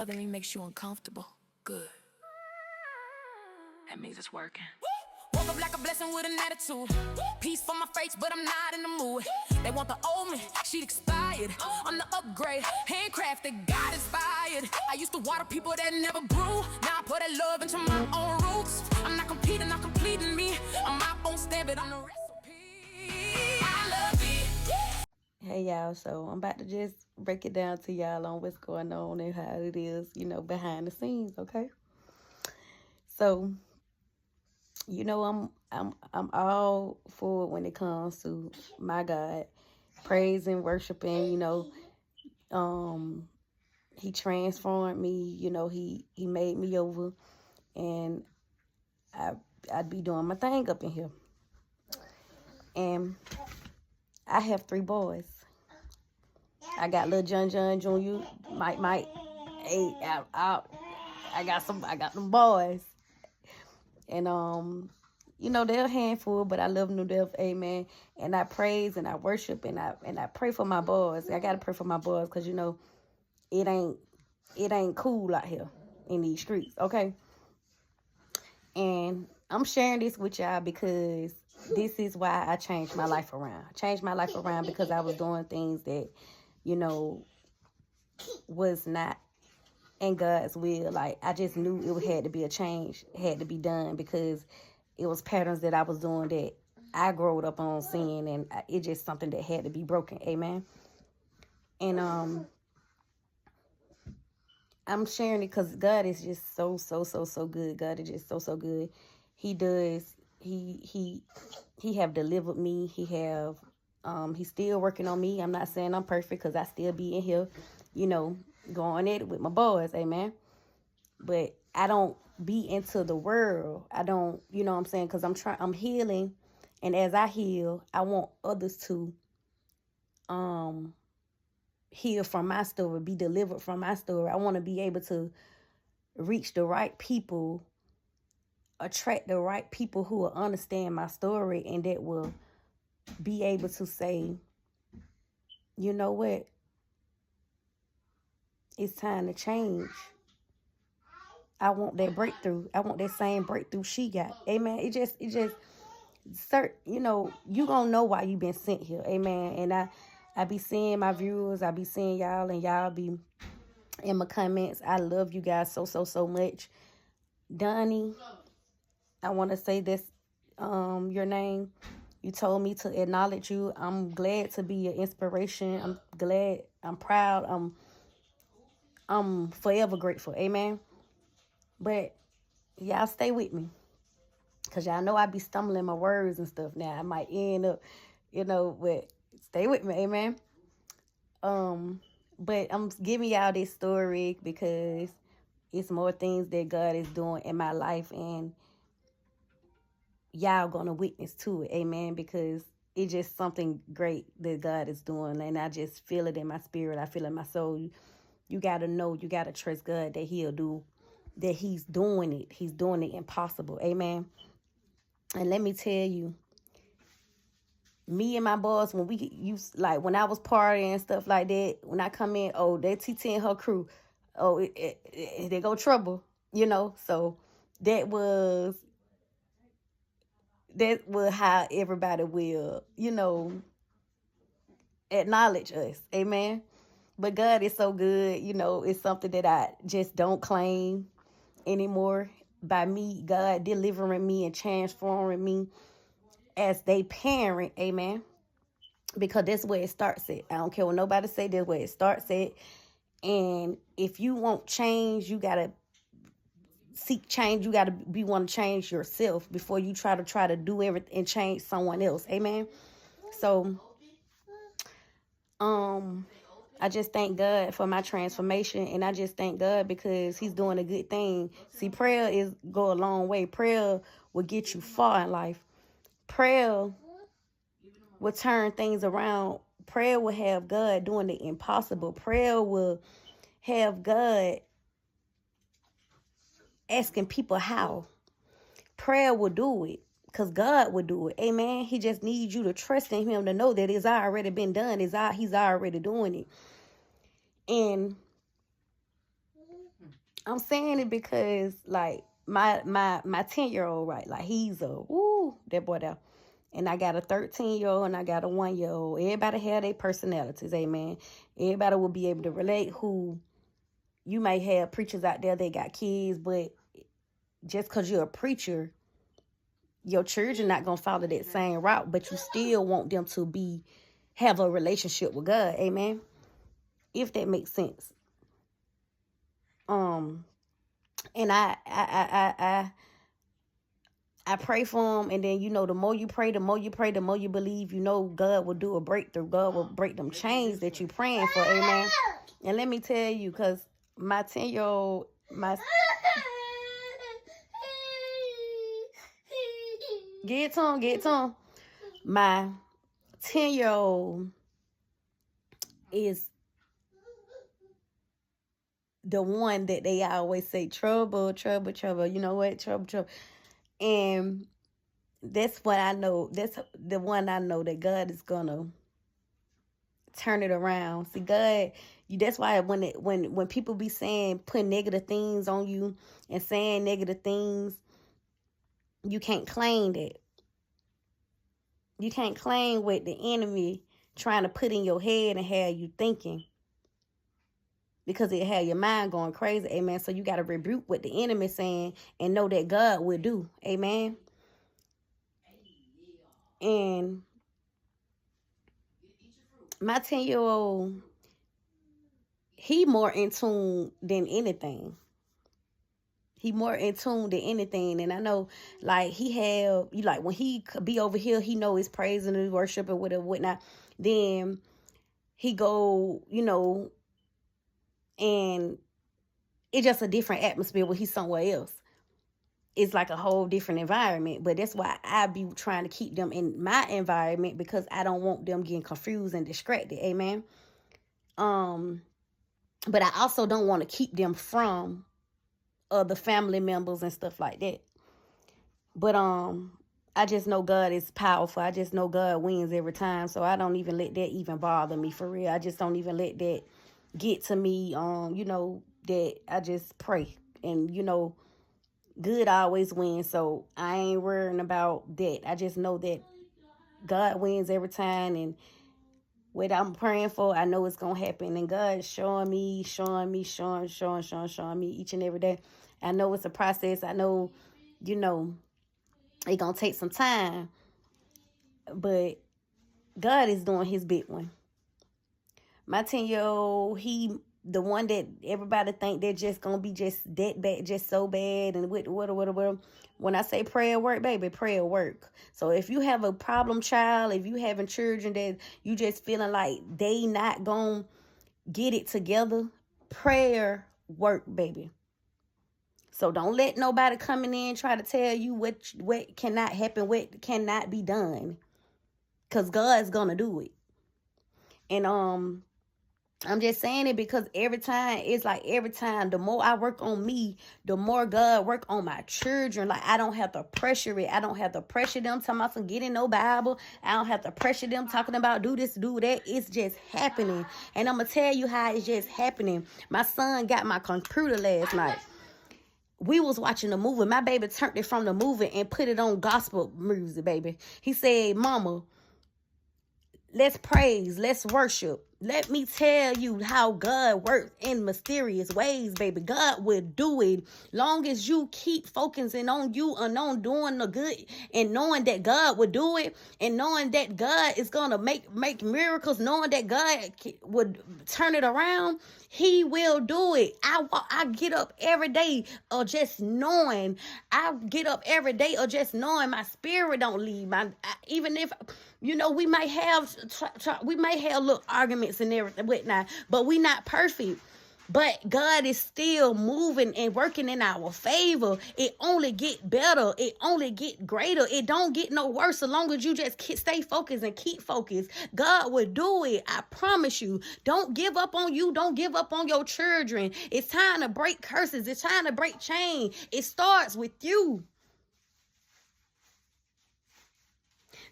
Other me makes you uncomfortable. Good. That means it's working. Woke up like a blessing with an attitude. Peace for my face, but I'm not in the mood. They want the old me, she'd expired. I'm the upgrade, handcrafted, God inspired. I used to water people that never grew. Now I put that love into my own roots. I'm not competing, I'm completing me. I'm my own standard, I'm the recipe. I love it. Hey y'all, so I'm about to just break it down to y'all on what's going on and how it is, behind the scenes, okay? So, I'm all for it when it comes to my God, praising, worshiping, um he transformed me, he made me over, and I I'd be doing my thing up in here. And I have 3 boys. I got little John Jr., Mike. Hey, out. I got them boys. And they're a handful, but I love them to death, amen. And I praise and I worship and I pray for my boys. I gotta pray for my boys because it ain't cool out here in these streets, okay? And I'm sharing this with y'all because this is why I changed my life around. I changed my life around because I was doing things that, was not in God's will. Like, I just knew it had to be a change, had to be done, because it was patterns that I was doing that I growed up on seeing, and it's just something that had to be broken, amen. And I'm sharing it because God is just so good. God is just so good. He does. He have delivered me. He's still working on me. I'm not saying I'm perfect because I still be in here, going at it with my boys, amen. But I don't be into the world. I don't, you know what I'm saying? Because I'm healing. And as I heal, I want others to heal from my story, be delivered from my story. I want to be able to reach the right people, attract the right people who will understand my story and that will be able to say, you know what? It's time to change. I want that breakthrough. I want that same breakthrough she got. Amen. It just, you gonna know why you been sent here. Amen. And I be seeing my viewers. I be seeing y'all, and y'all be in my comments. I love you guys so much. Donnie, I want to say this, your name. You told me to acknowledge you. I'm glad to be an inspiration. I'm glad. I'm proud. I'm forever grateful. Amen. But y'all stay with me, because y'all know I be stumbling my words and stuff now. I might end up, but stay with me. Amen. But I'm giving y'all this story because it's more things that God is doing in my life, and y'all gonna witness to it, amen, because it's just something great that God is doing, and I just feel it in my spirit. I feel it in my soul. You gotta know, you gotta trust God that He'll do, that He's doing it. He's doing it impossible, amen. And let me tell you, me and my boss, when we used, like, when I was partying and stuff like that, when I come in, oh, that TT and her crew, oh, they go trouble, so that was how everybody will, acknowledge us, amen. But God is so good. It's something that I just don't claim anymore. By me, God delivering me and transforming me as they parent, amen, because that's where it starts at. I don't care what nobody say, that's where it starts at. And if you want change, you gotta seek change. You gotta want to change yourself before you try to do everything and change someone else, amen. So I just thank God for my transformation, and I just thank God because He's doing a good thing. See, prayer go a long way. Prayer will get you far in life. Prayer will turn things around. Prayer will have God doing the impossible. Prayer will have God asking people how. Prayer will do it because God will do it. Amen. He just needs you to trust in Him to know that it's already been done. He's already doing it. And I'm saying it because like my 10-year-old, right? Like he's that boy there. And I got a 13-year-old and I got a 1-year-old. Everybody have their personalities, amen. Everybody will be able to relate. Who you may have preachers out there that got kids, but just because you're a preacher, your children not gonna follow that same route, but you still want them to have a relationship with God, amen. If that makes sense. And I pray for them, and then the more you pray, the more you pray, the more you believe. God will do a breakthrough. God will break them chains that you praying for, amen. And let me tell you, because my 10-year-old, get to him. My 10-year-old is the one that they always say, trouble, trouble, trouble. You know what? Trouble, trouble. And that's what I know. That's the one I know that God is gonna turn it around. See, God, that's why when people be saying, putting negative things on you and saying negative things, you can't claim that. You can't claim what the enemy trying to put in your head and have you thinking, because it had your mind going crazy, amen. So you got to rebuke what the enemy saying and know that God will do, amen. And my 10-year-old, he more in tune than anything. He more in tune than anything. And I know, like, when he be over here, he know his praise and his worship and whatever, whatnot. Then he go, and it's just a different atmosphere when he's somewhere else. It's like a whole different environment. But that's why I be trying to keep them in my environment, because I don't want them getting confused and distracted. Amen. But I also don't want to keep them from other family members and stuff like that. But I just know God is powerful. I just know God wins every time. So I don't even let that even bother me, for real. I just don't even let that get to me. That I just pray. And good always wins. So I ain't worrying about that. I just know that God wins every time, and what I'm praying for, I know it's gonna happen. And God is showing me each and every day. I know it's a process. I know, it's gonna take some time, but God is doing his big one. My 10-year-old, he the one that everybody think they're just gonna be just that bad, just so bad, and what. When I say prayer work, baby, prayer work. So if you have a problem child, if you having children that you just feeling like they not gonna get it together, prayer work, baby. So don't let nobody coming in try to tell you what cannot happen, what cannot be done, because God's gonna do it. And I'm just saying it because every time, the more I work on me, the more God work on my children. Like, I don't have to pressure it. I don't have to pressure them talking about some getting no Bible. I don't have to pressure them talking about do this, do that. It's just happening. And I'm going to tell you how it's just happening. My son got my computer last night. We was watching a movie. My baby turned it from the movie and put it on gospel music, baby. He said, Mama, let's praise, let's worship. Let me tell you how God works in mysterious ways, baby. God will do it. Long as you keep focusing on you and on doing the good and knowing that God will do it, and knowing that God is going to make miracles, knowing that God would turn it around, he will do it. I get up every day of just knowing. I get up every day of just knowing my spirit don't leave. Even if, we might have little arguments and everything, whatnot, but we not perfect. But God is still moving and working in our favor. It only get better. It only get greater. It don't get no worse as long as you just stay focused and keep focused. God will do it. I promise you. Don't give up on you. Don't give up on your children. It's time to break curses. It's time to break chains. It starts with you.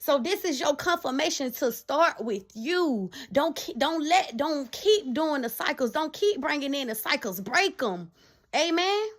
So this is your confirmation to start with you. Don't keep doing the cycles. Don't keep bringing in the cycles. Break them. Amen.